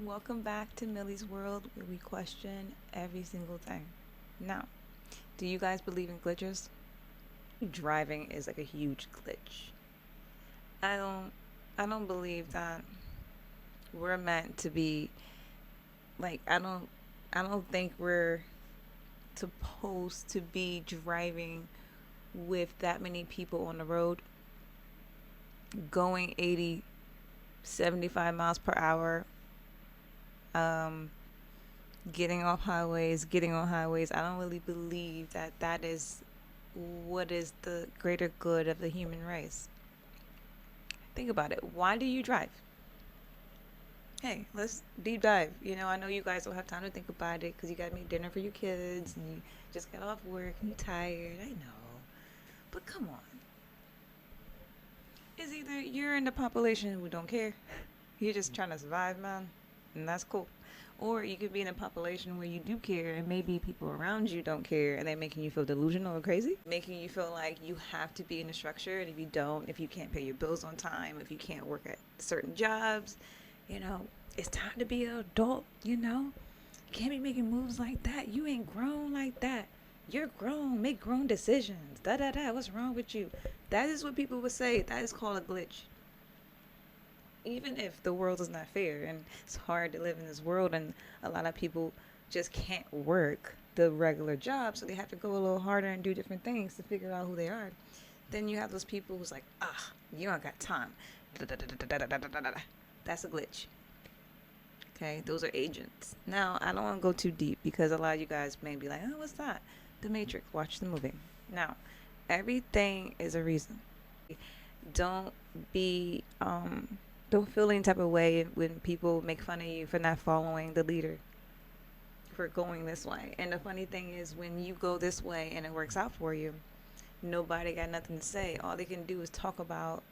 Welcome back to Millie's World, where we question every single thing. Now, do you guys believe in glitches? Driving is like a huge glitch. I don't I don't believe that we're meant to be like I don't think we're supposed to be driving with that many people on the road going 80, 75 miles per hour, um getting off highways, getting on highways. I don't really believe that that is what is the greater good of the human race. Think about it. Why do you drive? Hey, let's deep dive. I know you guys don't have time to think about it because you got to make dinner for your kids and you just got off work and you're tired. I know. But come on. It's either you're in the population who don't care, you're just trying to survive, man, and that's cool. Or you could be in a population where you do care and maybe people around you don't care and they're making you feel delusional or crazy. Making you feel like you have to be in a structure, and if you don't, if you can't pay your bills on time, if you can't work at certain jobs, you know, it's time to be an adult. You can't be making moves like that. You ain't grown like that. You're grown. Make grown decisions. Da da da. What's wrong with you? That is what people would say. That is called a glitch. Even if the world is not fair and it's hard to live in this world and a lot of people just can't work the regular job, so they have to go a little harder and do different things to figure out who they are, then you have those people who's like, you don't got time. That's a glitch. Okay, those are agents. Now, I don't want to go too deep because a lot of you guys may be like, oh, what's that? The Matrix. Watch the movie. Now, everything is a reason. Don't be don't feel any type of way when people make fun of you for not following the leader, for going this way. And the funny thing is, when you go this way and it works out for you, nobody got nothing to say. All they can do is talk about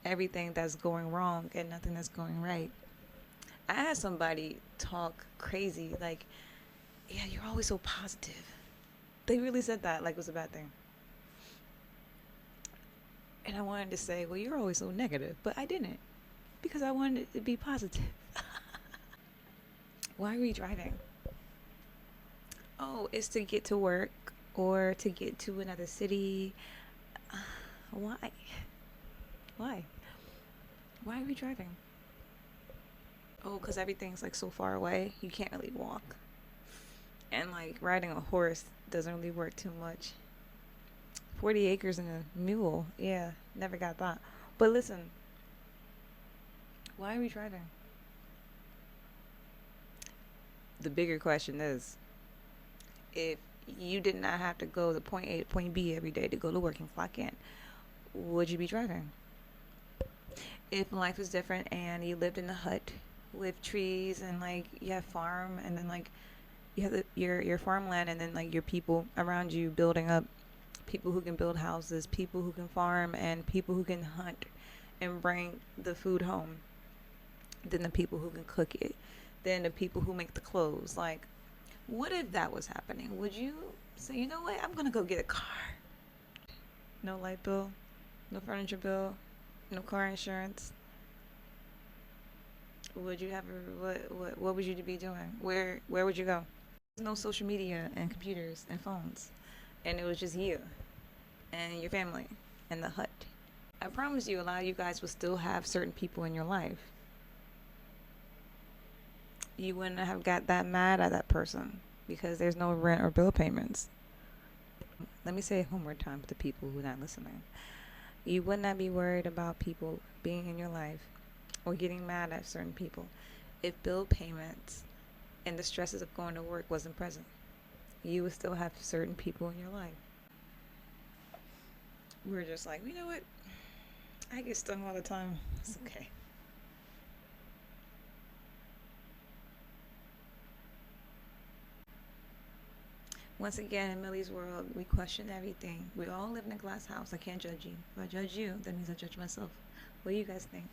everything that's going wrong and nothing that's going right. I had somebody talk crazy, like, yeah, you're always so positive. They really said that like it was a bad thing. And I wanted to say, well, you're always so negative. But I didn't, because I wanted it to be positive. Why are we driving? Oh, it's to get to work or to get to another city. Why? Why? Why are we driving? Oh, because everything's like so far away. You can't really walk. And like riding a horse doesn't really work too much. 40 acres and a mule. Yeah, never got that. But listen, why are we driving? The bigger question is, if you did not have to go to point A to point B every day to go to work and clock in, would you be driving? If life was different and you lived in a hut with trees and like you have farm and then like you have your farmland and then like your people around you building up, people who can build houses, people who can farm, and people who can hunt and bring the food home, then the people who can cook it, then the people who make the clothes. Like, what if that was happening? Would you say, you know what, I'm gonna go get a car? No light bill, no furniture bill, no car insurance. Would you have what would you be doing? Where would you go? There's no social media and computers and phones, and it was just you and your family and the hut. I promise you, a lot of you guys will still have certain people in your life. You wouldn't have got that mad at that person because there's no rent or bill payments. Let me say it one more time for the people who are not listening. You would not be worried about people being in your life or getting mad at certain people if bill payments and the stresses of going to work wasn't present. You would still have certain people in your life. We're just like, you know what? I get stung all the time. It's okay. Once again, in Millie's world, we question everything. We all live in a glass house. I can't judge you. If I judge you, that means I judge myself. What do you guys think?